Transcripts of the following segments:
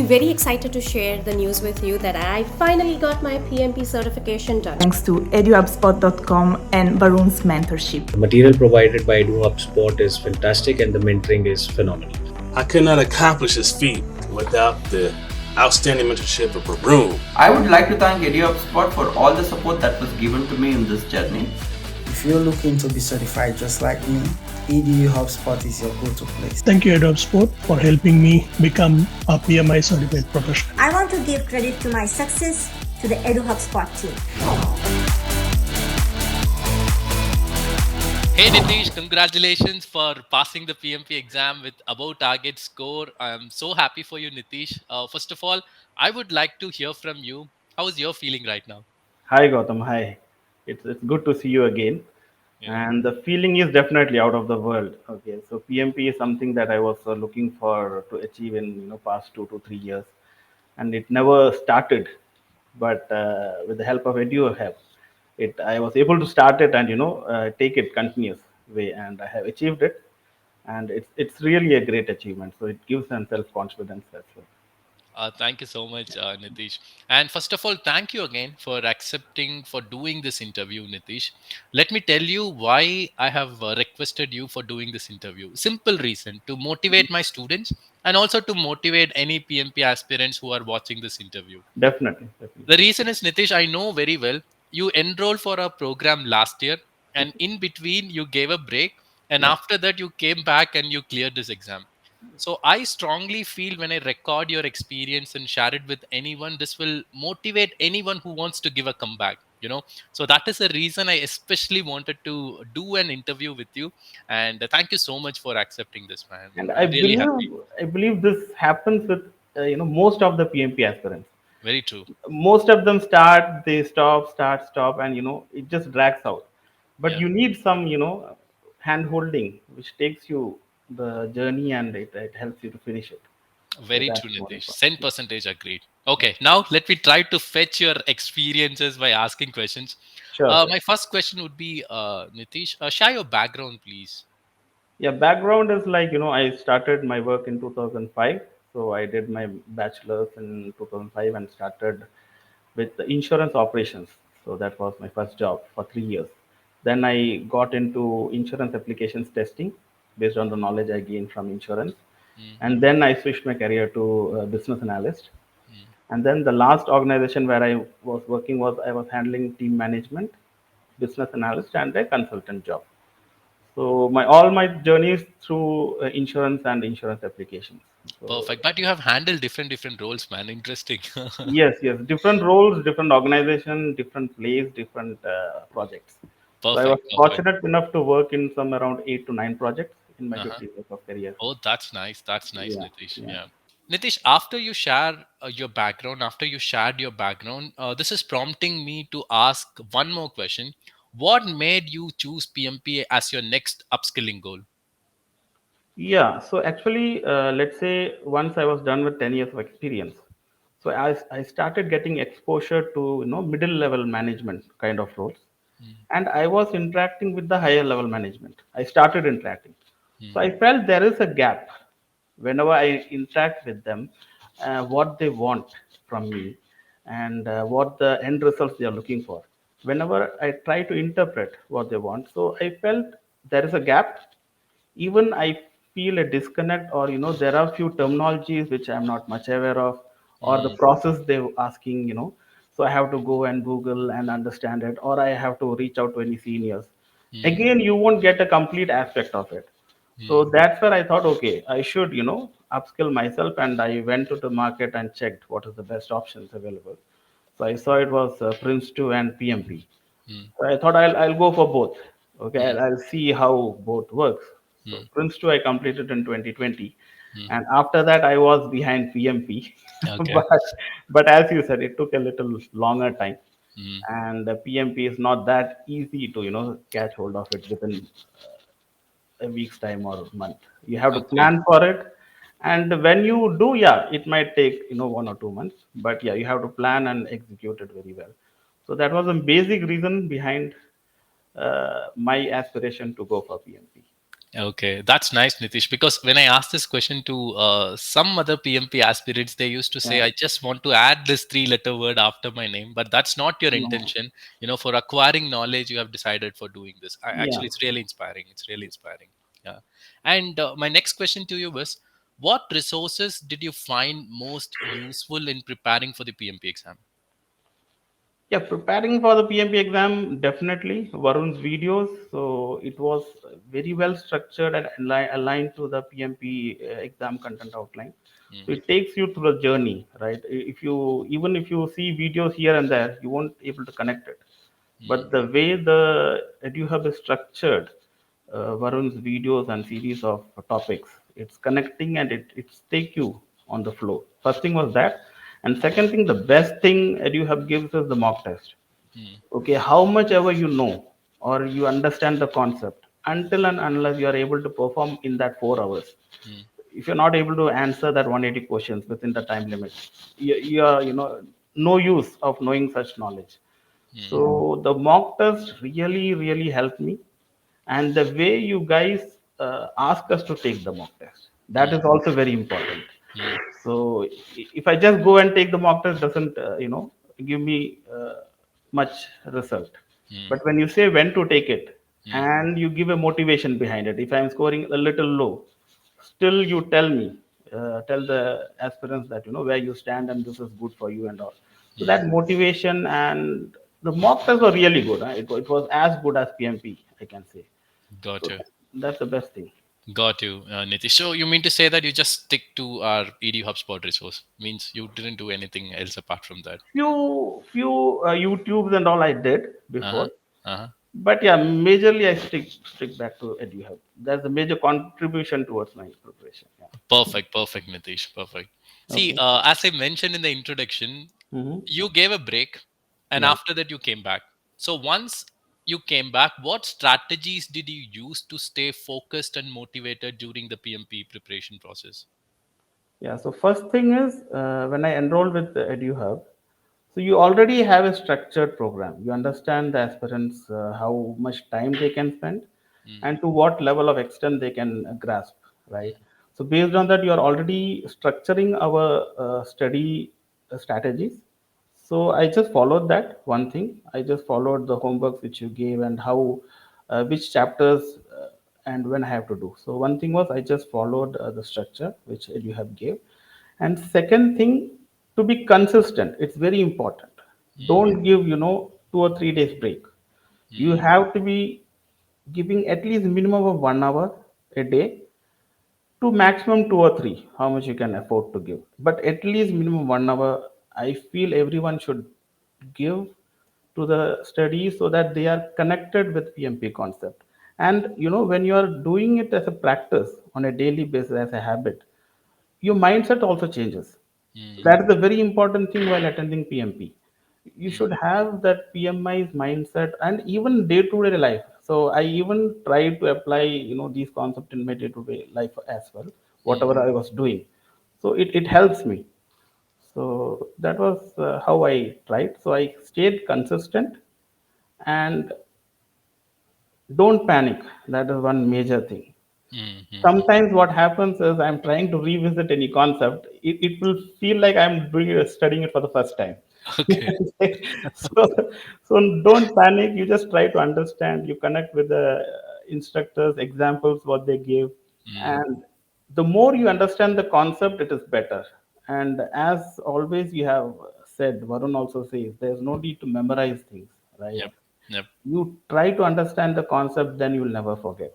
I'm very excited to share the news with you that I finally got my PMP certification done. Thanks to EduHubSpot.com and Barun's mentorship. The material provided by EduHubSpot is fantastic and the mentoring is phenomenal. I could not accomplish this feat without the outstanding mentorship of Baroon. I would like to thank EduHubSpot for all the support that was given to me in this journey. If you're looking to be certified just like me, EduHubSpot is your go-to place. Thank you, EduHubSpot, for helping me become a PMI Certified professional. I want to give credit to my success to the EduHubSpot team. Hey Nideesh, congratulations for passing the PMP exam with above target score. I'm so happy for you, Nideesh. First of all, I would like to hear from you. How is your feeling right now? Hi Gautam, hi. It's good to see you again. Yeah. And the feeling is definitely out of the world. Okay, so PMP is something that I was looking for to achieve in past 2 to 3 years, and it never started. But with the help of EduHub, I was able to start it and take it continuous way, and I have achieved it. And it's really a great achievement. So it gives them self confidence as well. Thank you so much, Nideesh. And first of all, thank you again for accepting for doing this interview, Nideesh. Let me tell you why I have requested you for doing this interview. Simple reason to motivate my students and also to motivate any PMP aspirants who are watching this interview. Definitely, definitely. The reason is, Nitish, I know very well you enrolled for a program last year, and in between you gave a break, and Yeah. after that you came back and you cleared this exam. So I strongly feel when I record your experience and share it with anyone, this will motivate anyone who wants to give a comeback. So that is the reason I especially wanted to do an interview with you. And thank you so much for accepting this, man. And I'm really happy. I believe this happens with most of the PMP aspirants. Very true. Most of them start, they stop, start, stop, and it just drags out. But Yeah. you need some hand holding, which takes you the journey, and it helps you to finish it. So Very that's true, more Nitish. important. Cent percentage agreed. Okay, now let me try to fetch your experiences by asking questions. Sure, sure. My first question would be, Nitish, share your background, please. Yeah, background is like, I started my work in 2005. So I did my bachelor's in 2005 and started with the insurance operations. So that was my first job for 3 years. Then I got into insurance applications testing based on the knowledge I gained from insurance. Mm, And then I switched my career to business analyst. mm. And then the last organization where I was working was I was handling team management, business analyst, and a consultant job. So my all my journeys through insurance and insurance applications. So Perfect. But you have handled different roles, man. Interesting. yes, yes, different roles, different organization, different place, different projects. So I was Perfect. Perfect. fortunate enough to work in some around 8 to 9 projects in my Uh-huh. 15 years of career. Oh, that's nice. That's nice, Yeah, Nitish. yeah. Yeah. Nitish, after you share your background, after you shared your background, this is prompting me to ask one more question. What made you choose PMP as your next upskilling goal? Yeah, so actually, let's say once I was done with 10 years of experience, so I started getting exposure to middle level management kind of roles, Mm, and I was interacting with the higher level management. I started interacting, so mm, I felt there is a gap whenever I interact with them, what they want from me, and what the end results they are looking for. Whenever I try to interpret what they want, so I felt there is a gap. Even I feel a disconnect, or there are few terminologies which I'm not much aware of, or the mm, process they're asking, so I have to go and google and understand it, or I have to reach out to any seniors. mm, Again, you won't get a complete aspect of it. So mm. that's where I thought, okay, I should upskill myself, and I went to the market and checked what is the best options available. So I saw it was prince 2 and pmp. Mm, So I thought I'll go for both. Okay, mm, I'll see how both works. So mm, Prince 2 I completed in 2020, mm. and after that I was behind PMP. Okay. But as you said, it took a little longer time, Mm, and the PMP is not that easy to catch hold of it within a week's time or a month. You have to okay. plan for it, and when you do, yeah, it might take 1 or 2 months, but yeah, you have to plan and execute it very well. So that was a basic reason behind my aspiration to go for PMP. Okay, that's nice, Nitish. Because when I asked this question to some other PMP aspirants, they used to say, Yeah. "I just want to add this three-letter word after my name," but that's not your No. intention. For acquiring knowledge, you have decided for doing this. Yeah. Actually, it's really inspiring. It's really inspiring. Yeah. And my next question to you was, what resources did you find most useful in preparing for the PMP exam? Yeah, preparing for the PMP exam, definitely Varun's videos. So it was very well structured and aligned to the PMP exam content outline. So Mm, it takes you through the journey, right? If you even if you see videos here and there, you won't able to connect it. mm, But the way the EduHub is structured, Varun's videos and series of topics, it's connecting and it's take you on the flow. First thing was that, and second thing, the best thing EduHub gives us the mock test. mm, Okay, how much ever you know or you understand the concept, until and unless you are able to perform in that 4 hours, mm, if you're not able to answer that 180 questions within the time limit, you are no use of knowing such knowledge. mm, So the mock test really, really helped me, and the way you guys ask us to take the mock test, that mm, is also very important. mm, So if I just go and take the mock test, doesn't give me much result. mm, But when you say when to take it mm, and you give a motivation behind it, if I'm scoring a little low, still you tell me, tell the aspirants that where you stand and this is good for you and all. So mm. that motivation and the mock tests were really good. Huh? It was as good as PMP, I can say. Got So you. that's the best thing. Got you, Nitish. So you mean to say that you just stick to our EduHubSpot resource? Means you didn't do anything else apart from that? Few YouTubes and all I did Uh-huh. before, Uh-huh. but yeah, majorly I stick back to EduHub. That's a major contribution towards my preparation. Yeah. Perfect, perfect, Nitish. Perfect. See, Okay. as I mentioned in the introduction, Hmm. you gave a break and Yeah. after that you came back. So once you came back, what strategies did you use to stay focused and motivated during the PMP preparation process? Yeah. So first thing is when I enrolled with the EduHub, so you already have a structured program. You understand the aspirants how much time they can spend, Mm, and to what level of extent they can grasp. Right. mm, So based on that, you are already structuring our study strategies. So I just followed that one thing. I just followed the homework which you gave and how, which chapters and when I have to do. So one thing was I just followed the structure which you have gave, and second thing, to be consistent. It's very important. mm, Don't give 2 or 3 days break. You mm, have to be giving at least minimum of 1 hour a day to maximum 2 or 3, how much you can afford to give, but at least minimum 1 hour I feel everyone should give to the study so that they are connected with PMP concept. And when you are doing it as a practice on a daily basis as a habit, your mindset also changes. mm, That is a very important thing while attending PMP. You mm, should have that PMI's mindset and even day-to-day life. So I even try to apply, these concepts in my day-to-day life as well, mm, whatever I was doing. So it helps me. So that was how I tried. So I stayed consistent and don't panic. That is one major thing. mm, mm, mm. Sometimes what happens is I'm trying to revisit any concept, it will feel like I'm doing it, studying it for the first time. Okay. so so don't panic, you just try to understand, you connect with the instructors examples what they give, Mm, and the more you understand the concept it is better. And as always you have said, Varun also says there's no need to memorize things, right? yep. Yep. You try to understand the concept, then you'll never forget.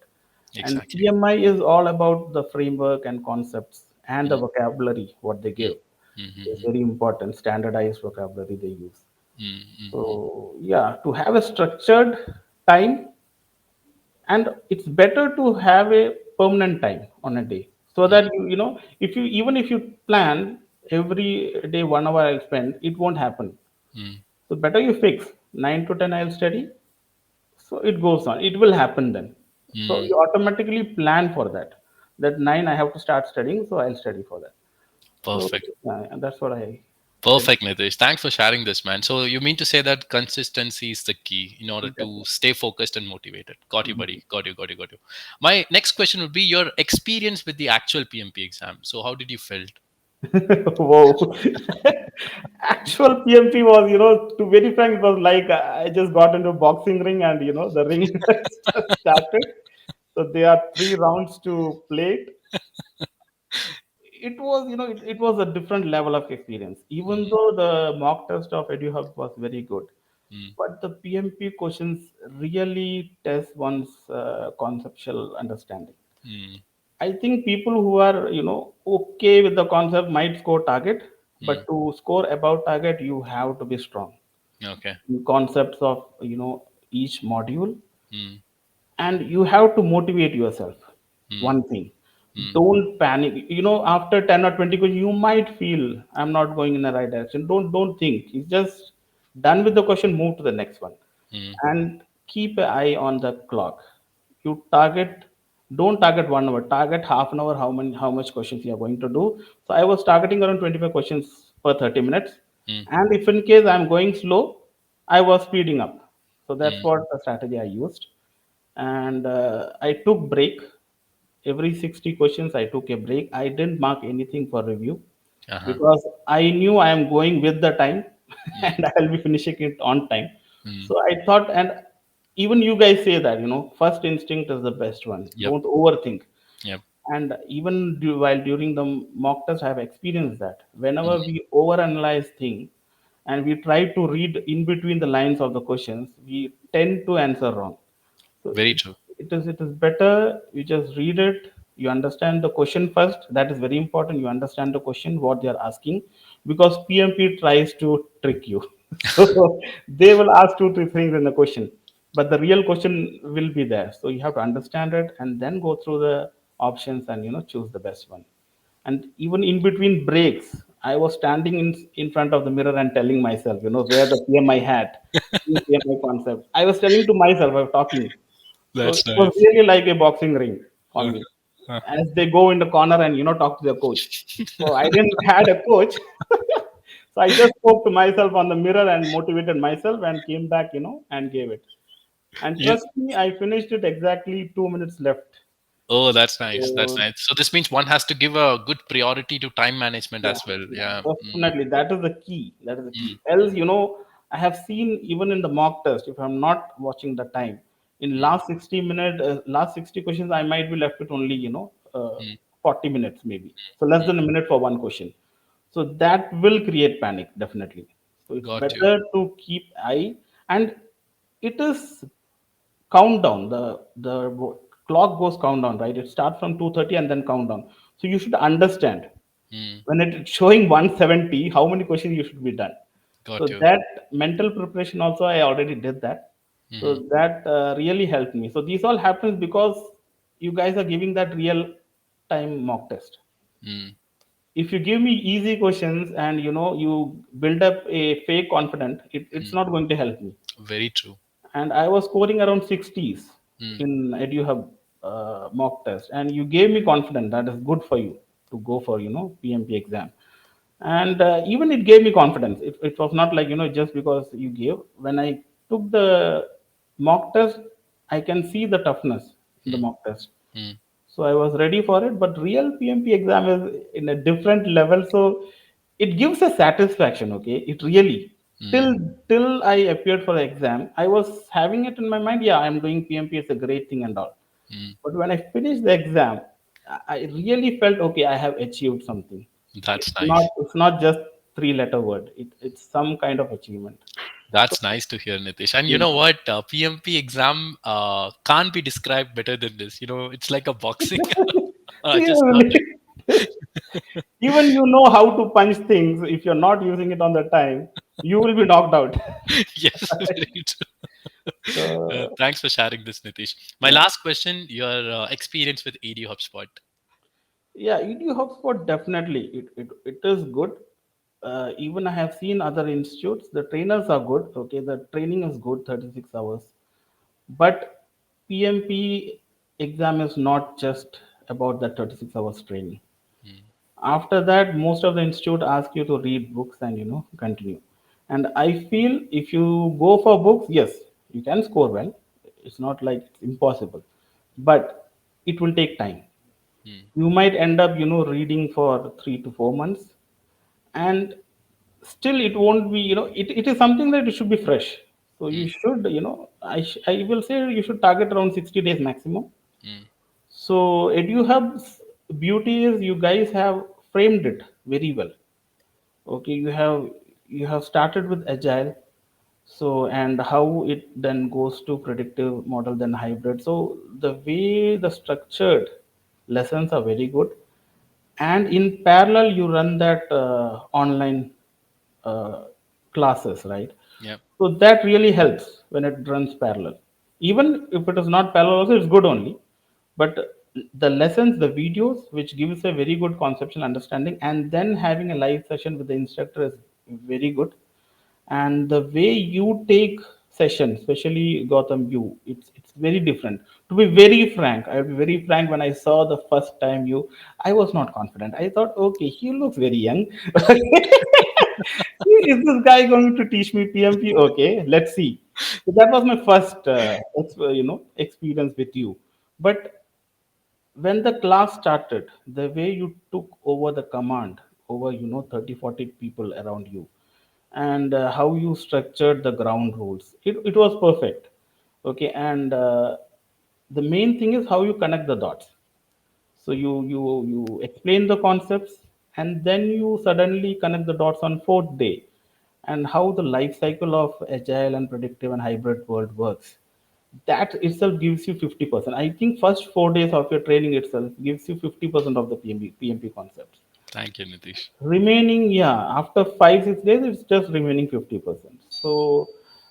And Exactly. PMI is all about the framework and concepts and the Mm, vocabulary what they mm, give. mm, It's mm, very important, standardized vocabulary they use. mm, mm, mm, So yeah, to have a structured time, and it's better to have a permanent time on a day, so mm, that if you even if you plan every day 1 hour I'll spend, it won't happen. mm, So better you fix 9 to 10 I'll study, so it goes on, it will happen then. So mm. you automatically plan for that, that 9 I have to start studying, so I'll study for that. So Perfect. yeah, and that's what I Perfect, Nitish. Thanks for sharing this, man. So you mean to say that consistency is the key in order to stay focused and motivated? Got you, buddy. Got you. Got you. Got you. My next question would be your experience with the actual PMP exam. So how did you felt? Whoa. Actual PMP was, to very frank, it was like I just got into a boxing ring and, the ring started. So there are 3 rounds to play it. It was, it was a different level of experience. Even Mm, though the mock test of EduHub was very good, mm, but the PMP questions really test one's conceptual understanding. mm, I think people who are, okay with the concept might score target, mm. but to score above target, you have to be strong Okay. in concepts of, each module, Mm, and you have to motivate yourself. mm, One thing, mm, don't panic. After 10 or 20 questions, you might feel I'm not going in the right direction. Don't think. It's just done with the question, move to the next one, mm, and keep an eye on the clock. You target, don't target 1 hour, target half an hour, how much questions you are going to do. So I was targeting around 25 questions per 30 minutes. mm, And if in case I'm going slow, I was speeding up. So that's mm. what the strategy I used. And I took break. Every 60 questions, I took a break. I didn't mark anything for review Uh-huh. because I knew I am going with the time Mm, and I'll be finishing it on time. mm. So I thought, and even you guys say that, first instinct is the best one. Yep. Don't overthink. Yep. And even while during the mock test, I have experienced that Mm. whenever we overanalyze things and we try to read in between the lines of the questions, we tend to answer wrong. So Very true. it is better you just read it. You understand the question first. That is very important. You understand the question what they are asking, because PMP tries to trick you. So they will ask 2 3 things in the question, but the real question will be there. So you have to understand it and then go through the options and choose the best one. And even in between breaks, I was standing in front of the mirror and telling myself, wear the PMI hat, PMI concept. I was telling to myself, I was talking. So That's it was nice. really like a boxing ring for Uh, me. uh. As they go in the corner and talk to their coach. So I didn't had a coach. So I just spoke to myself on the mirror and motivated myself and came back, and gave it. And You, trust me, I finished it exactly 2 minutes left. oh, that's nice. That's So nice. So this means one has to give a good priority to time management yeah, as well. yeah, Yeah. Mm, definitely. That is the key. That is the mm, key. Else, I have seen even in the mock test, if I'm not watching the time, in mm, last 60 minutes, last 60 questions, I might be left with only, 40 minutes maybe. So less mm. than a minute for one question. So that will create panic, definitely. So it's Got you. better to keep eye, and it is countdown. The clock goes countdown, right? It starts from 2:30 and then countdown. So you should understand Mm, when it's showing 170 how many questions you should be done. So got you. that mental preparation also I already did that. Hmm. So that really helped me. So these all happens because you guys are giving that real time mock test. Mm, If you give me easy questions and you build up a fake confidence, it's mm. not going to help me. Very true. And I was scoring around 60s Mm, in EduHub mock test, and you gave me confidence that is good for you to go for PMP exam. And even it gave me confidence. It was not like just because you gave. When I took the mock test, I can see the toughness in the mm, mock test. mm, So I was ready for it, but real PMP exam is in a different level. So it gives a satisfaction. Okay, it really mm, till I appeared for the exam, I was having it in my mind. Yeah, I'm doing PMP. It's a great thing and all. mm. But when I finished the exam, I really felt okay. I have achieved something. That's It's not. nice. It's not just 3 letter word. It's some kind of achievement. So, That's nice to hear, Nitish. And you yeah. know what? PMP exam can't be described better than this. You know, it's like a boxing. I just thought Seriously. Even how to punch things, if you're not using it on the time, you will be knocked out. yes, very true. So Thanks for sharing this, Nitish. My yeah, last question: your experience with EduHubSpot. yeah, EduHubSpot definitely it is good. Even I have seen other institutes. The trainers are good. Okay, the training is good, 36 hours. But PMP exam is not just about that 36 hours training. Mm, After that, most of the institute ask you to read books and continue. And I feel if you go for books, yes, you can score well. It's not like it's impossible, but it will take time. Hmm. You might end up reading for 3 to 4 months, and still it won't be it is something that it should be fresh. So you Hmm. should I will say you should target around 60 days maximum. Hmm. So EduHub's beauty is you guys have framed it very well. Okay, you have started with agile, so and how it then goes to predictive model, then hybrid. So the way the structured lessons are very good, and in parallel you run that online uh, classes, right? Yeah. So that really helps when it runs parallel. Even if it is not parallel, also it's good only. But the lessons, the videos, which gives a very good conceptual understanding, and then having a live session with the instructor is very good. And the way you take session, especially Gotham, it's very different. To be very frank, I'll be very frank. When I saw the first time I was not confident. I thought, okay, he looks very young. Is this guy going to teach me PMP? Okay, let's see. So that was my first, experience with you. But when the class started, the way you took over the command over 30, 40 people around you, and how you structured the ground rules, it was perfect. Okay, and the main thing is how you connect the dots. So you explain the concepts, and then you suddenly connect the dots on fourth day, and how the life cycle of agile and predictive and hybrid world works. That itself gives you 50%. I think first 4 days of your training itself gives you 50% of the PMP concepts. Thank you, Nitish. Remaining, yeah, after 5 6 days it's just remaining 50%. So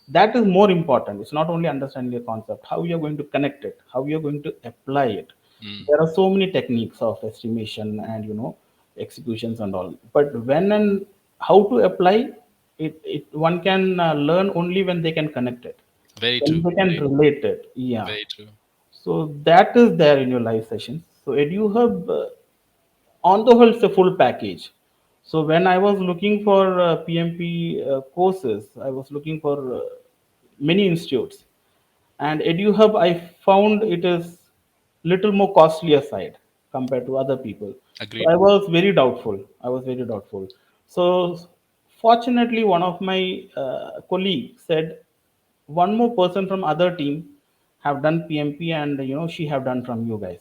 that is more important. It's not only understanding the concept, how you're going to connect it, how you're going to apply it. Hmm. There are so many techniques of estimation and executions and all, but when and how to apply it one can learn only when they can connect it, Very when true. they can Very, relate it. Yeah. very true. So that is there in your live sessions. So EduHub, on the whole, it's a full package. So when I was looking for PMP courses, I was looking for many institutes, and EduHub I found it is little more costlier side compared to other people. So Agreed. I was very doubtful. I was very doubtful. So fortunately, one of my colleagues said one more person from other team have done PMP, and she have done from you guys.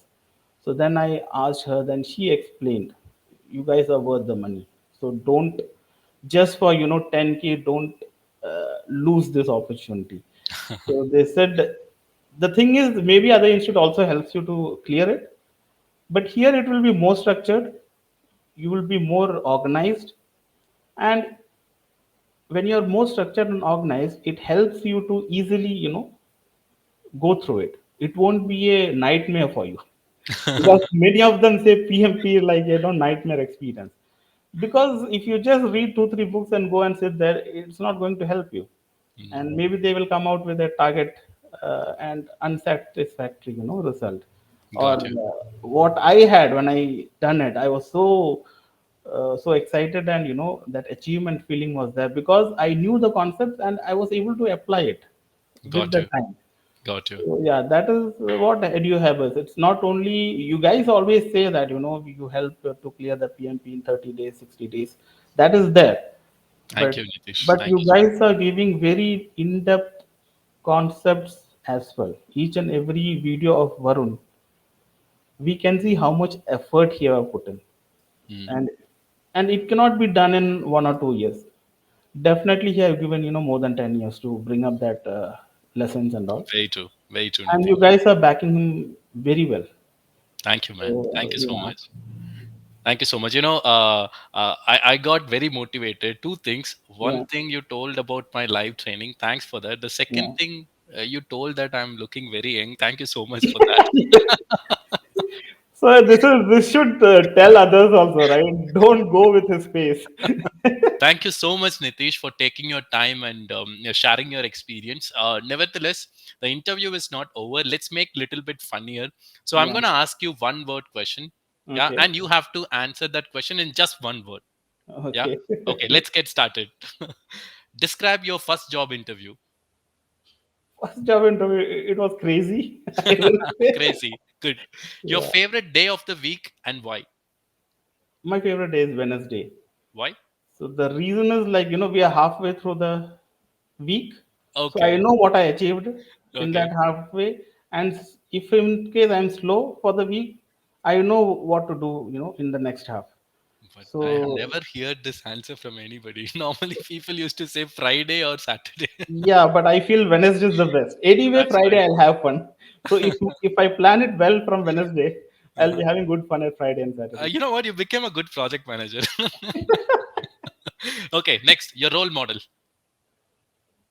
So then I asked her, then she explained, you guys are worth the money. So don't, just for 10K, don't lose this opportunity. So they said the thing is maybe other institute also helps you to clear it, but here it will be more structured. You will be more organized, and when you're more structured and organized, it helps you to easily go through it. It won't be a nightmare for you, because many of them say PMP like nightmare experience. Because if you just read 2 3 books and go and sit there, it's not going to help you, Hmm. and maybe they will come out with a target and unsatisfactory result. Or Got you. what I had when I done it, I was so excited, and that achievement feeling was there because I knew the concepts and I was able to apply it with Got the you. time. Got you. So yeah, that is what EduHub is. It's not only, you guys always say that you help to clear the PMP in 30 days, 60 days. That is there, Thank but you, Nitish. but Thank you you so guys are giving very in-depth concepts as well. Each and every video of Varun, we can see how much effort he have put in, much. and it cannot be done in 1 or 2 years. Definitely, he have given more than 10 years to bring up that lessons and all, Very true. Very true, and you Nitish. guys are backing him very well. Thank you, man. So Thank you so yeah, much. Thank you so much. I got very motivated. Two things. One yeah, thing you told about my live training. Thanks for that. The second yeah. thing, you told that I'm looking very young. Thank you so much for that. So this should tell others also, right? Don't go with his face. Thank you so much, Nitish, for taking your time and sharing your experience. Nevertheless, the interview is not over. Let's make little bit funnier. So I'm Yeah. going to ask you one word question. Yeah, Okay. and you have to answer that question in just one word. Yeah. Okay. Okay, let's get started. Describe your first job interview. First job interview, it was crazy. I will say. Crazy. Good. Your Yeah. favorite day of the week and why? My favorite day is Wednesday. Why? So the reason is like, we are halfway through the week. So I Okay. know what I achieved in Okay. that halfway. And if in case I'm slow for the week, I know what to do, in the next half. But I have So never heard this answer from anybody. Normally, people used to say Friday or Saturday. yeah, but I feel Wednesday is the best. Anyway, That's Friday nice. I'll have fun. So if I plan it well from Wednesday, I'll Uh-huh. be having good fun at Friday and Saturday. You know what? You became a good project manager. Okay, next, your role model.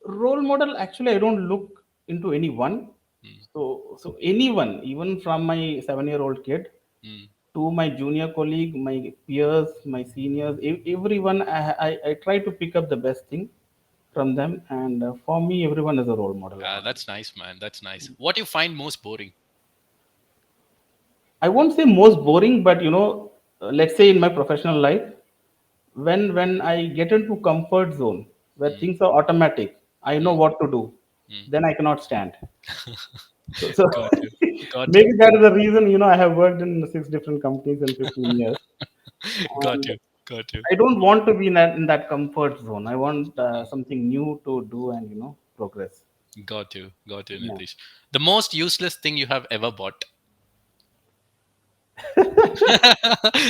Role model, actually, I don't look into anyone. Mm, So anyone, even from my 7-year-old kid mm. to my junior colleague, my peers, my seniors, everyone, I try to pick up the best thing from them. And for me, everyone is a role model around me. That's nice, man. That's nice. What do you find most boring? I won't say most boring, but let's say in my professional life, when I get into comfort zone where Mm, things are automatic, I know mm, what to do. mm. Then I cannot stand. So Got you. Got you. maybe that is the reason I have worked in 6 different companies in 15 years, Got and you. Got you. I don't want to be in that comfort zone. I want something new to do and progress. Got you. Got you, Yeah. Nitish. The most useless thing you have ever bought.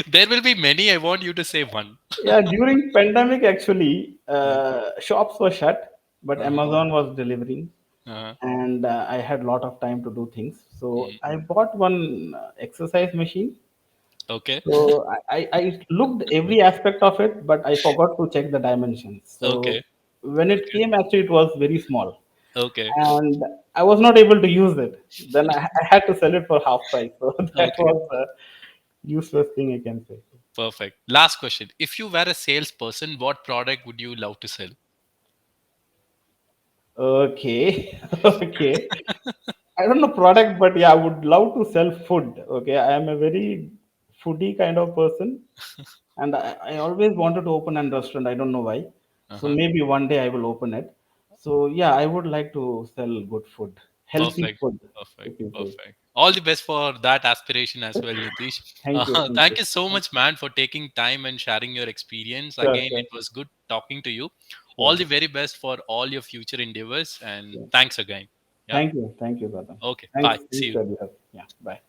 There will be many. I want you to say one. Yeah, during pandemic actually, Mm, shops were shut, but uh-huh, Amazon was delivering, uh-huh, and I had lot of time to do things. So mm. I bought one exercise machine. Okay. So I looked every aspect of it, but I forgot to check the dimensions. So Okay. when it Okay. came, actually, it was very small, Okay. and I was not able to use it. Then I had to sell it for half price. So that Okay. was a useless thing, I can say. Perfect. Last question. If you were a salesperson, what product would you love to sell? Okay, okay. I don't know product, but yeah, I would love to sell food. Okay, I am a very foodie kind of person, and I always wanted to open a restaurant. I don't know why. So Uh-huh. maybe one day I will open it. So yeah, I would like to sell good food, healthy Perfect. food, Perfect. if you say. Perfect. All the best for that aspiration as well, Nitish. Thank you, thank Thank you. you so much, man, for taking time and sharing your experience. Sure, Again, sure, it was good talking to you. All sure, the very best for all your future endeavors. And sure. thanks again. Yeah. Thank you, Gautam. Okay. Thanks, Bye. See thanks, you. Radhika. Yeah, bye.